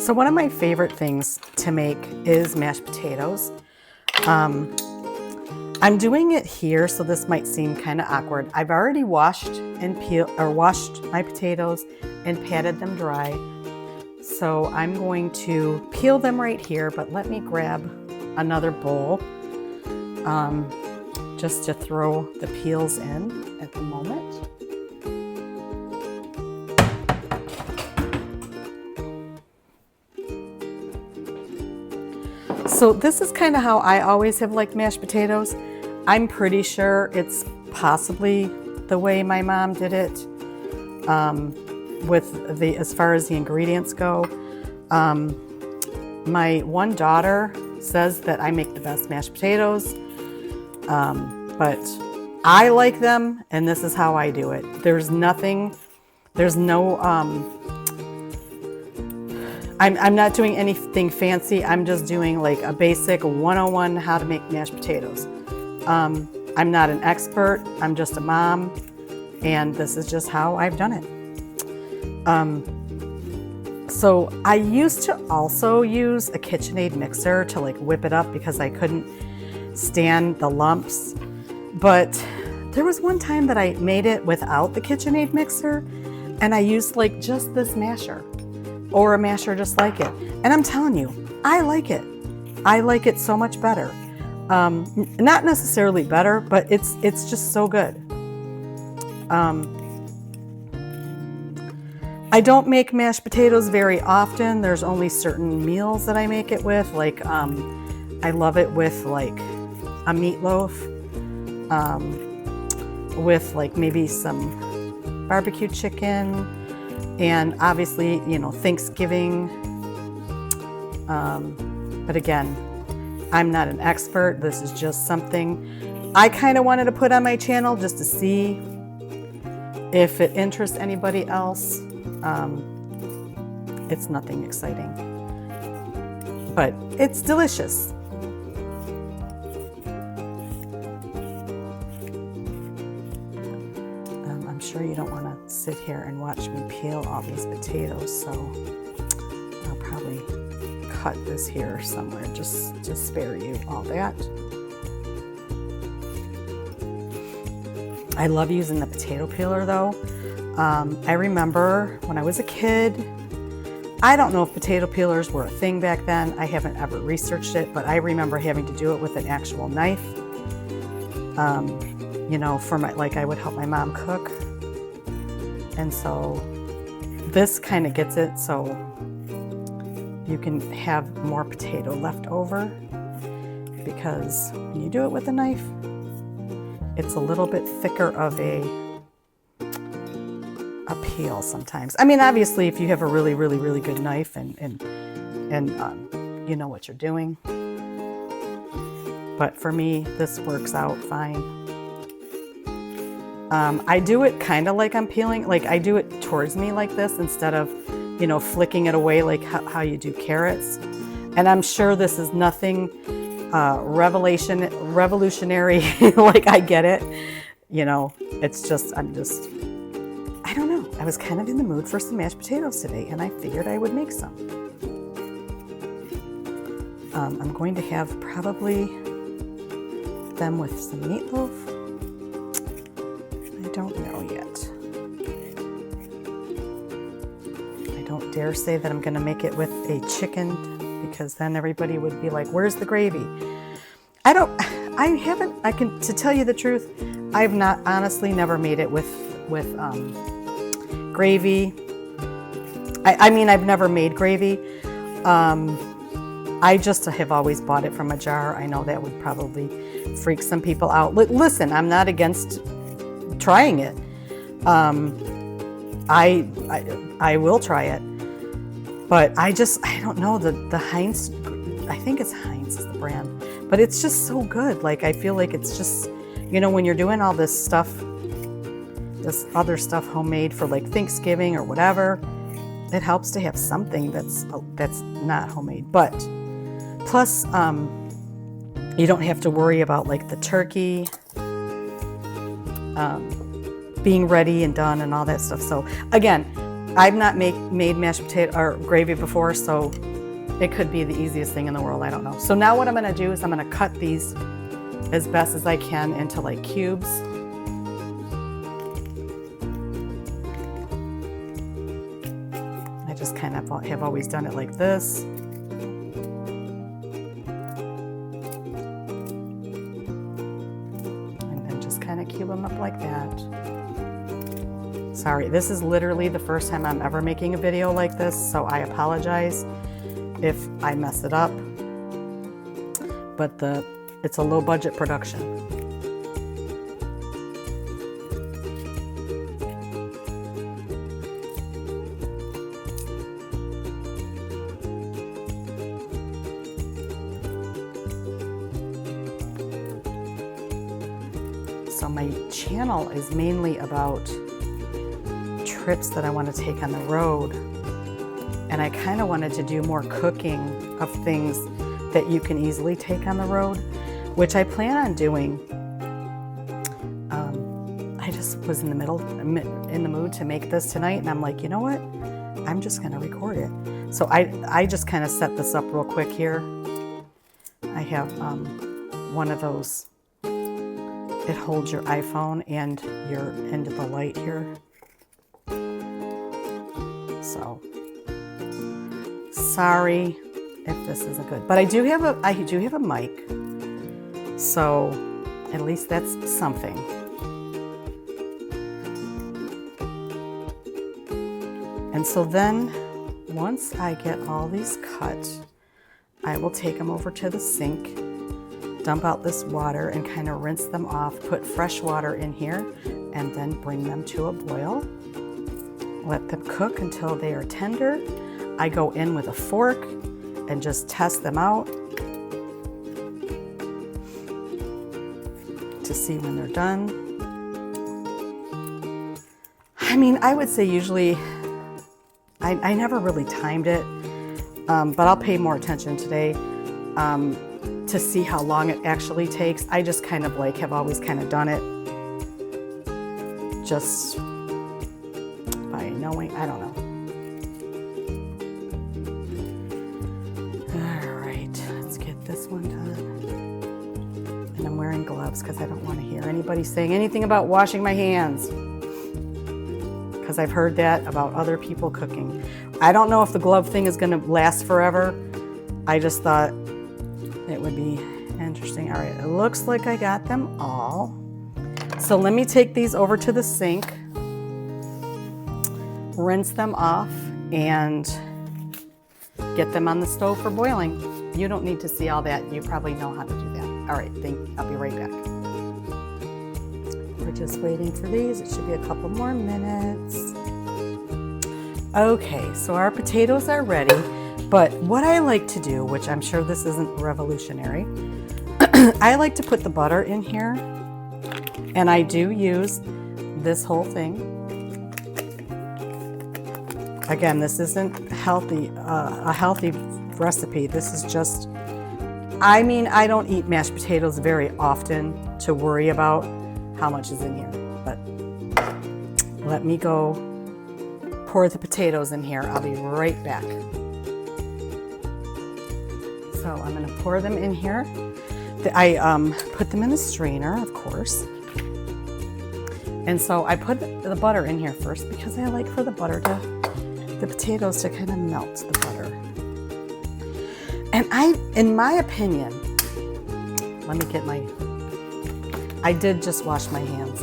So one of my favorite things to make is mashed potatoes. I'm doing it here, so this might seem kind of awkward. I've already washed my potatoes and patted them dry. So I'm going to peel them right here, but let me grab another bowl just to throw the peels in at the moment. So this is kind of how I always have liked mashed potatoes. I'm pretty sure it's possibly the way my mom did it as far as the ingredients go. My one daughter says that I make the best mashed potatoes, but I like them, and this is how I do it. I'm not doing anything fancy. I'm just doing like a basic 101 how to make mashed potatoes. I'm not an expert. I'm just a mom, and this is just how I've done it. So I used to also use a KitchenAid mixer to like whip it up because I couldn't stand the lumps. But there was one time that I made it without the KitchenAid mixer, and I used like just this masher or a masher just like it. And I'm telling you, I like it. I like it so much better. Not necessarily better, but it's just so good. I don't make mashed potatoes very often. There's only certain meals that I make it with. Like I love it with like a meatloaf, with like maybe some barbecue chicken, and obviously, you know, Thanksgiving. But again, I'm not an expert. This is just something I kind of wanted to put on my channel just to see if it interests anybody else. It's nothing exciting, but it's delicious. I'm sure you don't want to sit here and watch me peel all these potatoes, so I'll probably cut this here somewhere just to spare you all that. I love using the potato peeler though. I remember when I was a kid, I don't know if potato peelers were a thing back then. I haven't ever researched it, but I remember having to do it with an actual knife. You know, like I would help my mom cook. And so this kind of gets it so you can have more potato left over, because when you do it with a knife, it's a little bit thicker of a peel sometimes. I mean, obviously, if you have a really, really, really good knife and you know what you're doing. But for me, this works out fine. I do it kind of like I'm peeling, like I do it towards me like this instead of, you know, flicking it away like how you do carrots. And I'm sure this is nothing revolutionary, like I get it. You know, it's just, I don't know. I was kind of in the mood for some mashed potatoes today, and I figured I would make some. I'm going to have probably them with some meatloaf. I don't know yet. I don't dare say that I'm going to make it with a chicken, because then everybody would be like, where's the gravy? To tell you the truth, I've honestly never made it with gravy. I mean, I've never made gravy. I just have always bought it from a jar. I know that would probably freak some people out. Listen, I'm not against trying it. I will try it. But I don't know, the Heinz, I think it's Heinz is the brand, but it's just so good. Like, I feel like it's just, you know, when you're doing all this stuff, this other stuff homemade for like Thanksgiving or whatever, it helps to have something that's not homemade. But plus, you don't have to worry about like the turkey being ready and done and all that stuff. So again, I've not made mashed potato or gravy before, so it could be the easiest thing in the world. I don't know. So now what I'm going to do is I'm going to cut these as best as I can into like cubes. I just kind of have always done it like this. And then just kind of cube them up like that. Sorry, this is literally the first time I'm ever making a video like this, so I apologize if I mess it up. But it's a low budget production. So my channel is mainly about trips that I want to take on the road, and I kind of wanted to do more cooking of things that you can easily take on the road, which I plan on doing. I just was in the mood to make this tonight, and I'm like, you know what? I'm just gonna record it. So I just kind of set this up real quick here. I have one of those. It holds your iPhone and your end of the light here. So sorry if this isn't good, but I do have a mic, so at least that's something. And so then once I get all these cut, I will take them over to the sink, dump out this water and kind of rinse them off, put fresh water in here, and then bring them to a boil. Let them cook until they are tender. I go in with a fork and just test them out to see when they're done. I mean, I would say usually, I never really timed it, but I'll pay more attention today to see how long it actually takes. I just kind of like have always kind of done it just by knowing, I don't know. All right, let's get this one done. And I'm wearing gloves because I don't want to hear anybody saying anything about washing my hands, because I've heard that about other people cooking. I don't know if the glove thing is going to last forever. I just thought it would be interesting. All right, it looks like I got them all. So let me take these over to the sink, rinse them off, and get them on the stove for boiling. You don't need to see all that. You probably know how to do that. All right, I'll be right back. We're just waiting for these. It should be a couple more minutes. Okay, so our potatoes are ready. But what I like to do, which I'm sure this isn't revolutionary, I like to put the butter in here, and I do use this whole thing. Again, this isn't healthy, a healthy recipe. This is just, I mean, I don't eat mashed potatoes very often to worry about how much is in here, but let me go pour the potatoes in here. I'll be right back. So I'm going to pour them in here. I put them in a strainer, of course. And so I put the butter in here first because I like for the potatoes to kind of melt the butter. And in my opinion, let me get I did just wash my hands.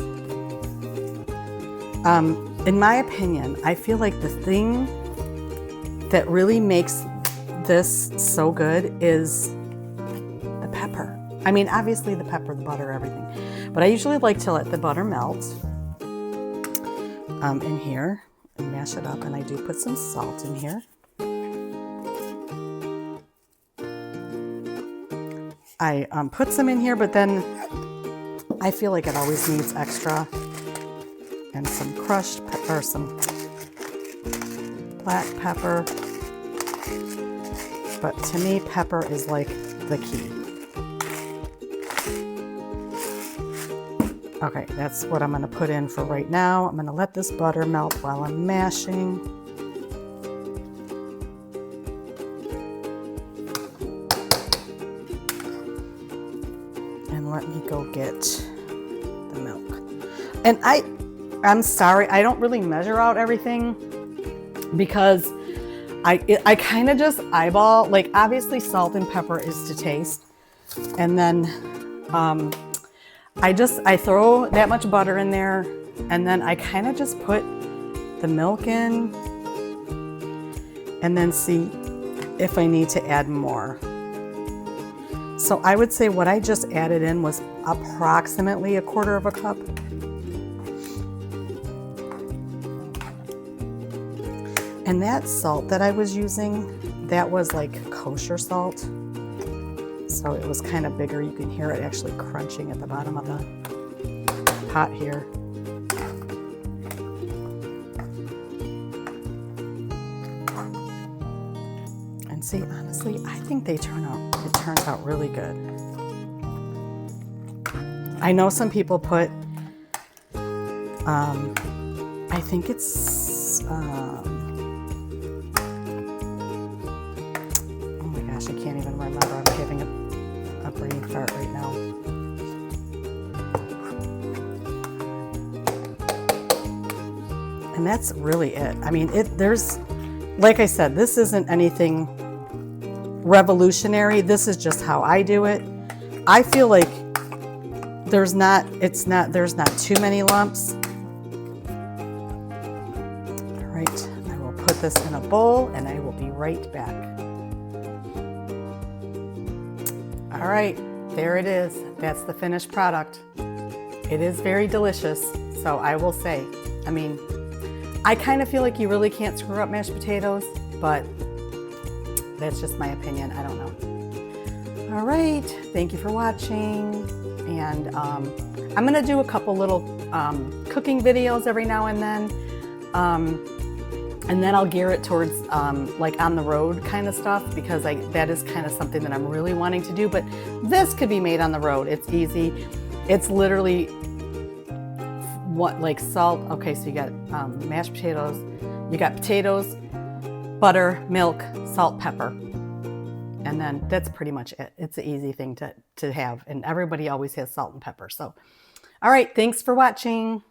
In my opinion, I feel like the thing that really makes this so good is the pepper. I mean, obviously the pepper, the butter, everything. But I usually like to let the butter melt in here and mash it up. And I do put some salt in here. I put some in here, but then I feel like it always needs extra. And some crushed pepper, some black pepper. But to me, pepper is like the key. Okay, that's what I'm gonna put in for right now. I'm gonna let this butter melt while I'm mashing. And let me go get the milk. And I'm sorry, I don't really measure out everything because I kind of just eyeball, like obviously salt and pepper is to taste. And then I throw that much butter in there, and then I kind of just put the milk in and then see if I need to add more. So I would say what I just added in was approximately 1/4 cup. And that salt that I was using, that was like kosher salt. So it was kind of bigger. You can hear it actually crunching at the bottom of the pot here. And see, honestly, I think it turns out really good. I know some people put, I think it's, oh my gosh, I can't even remember. I'm having a brain fart right now. And that's really it. I mean, there's, like I said, this isn't anything revolutionary. This is just how I do it. I feel like there's not too many lumps. All right, I will put this in a bowl and I will be right back. All right, there it is. That's the finished product. It is very delicious. So I will say, I mean, I kind of feel like you really can't screw up mashed potatoes, but that's just my opinion. I don't know. All right, thank you for watching. And I'm gonna do a couple little cooking videos every now and then I'll gear it towards like on the road kind of stuff, because that is kind of something that I'm really wanting to do. But this could be made on the road. It's easy. It's literally what, like salt. Okay, so you got mashed potatoes. You got potatoes, butter, milk, salt, pepper. And then that's pretty much it. It's an easy thing to have. And everybody always has salt and pepper. So, all right, thanks for watching.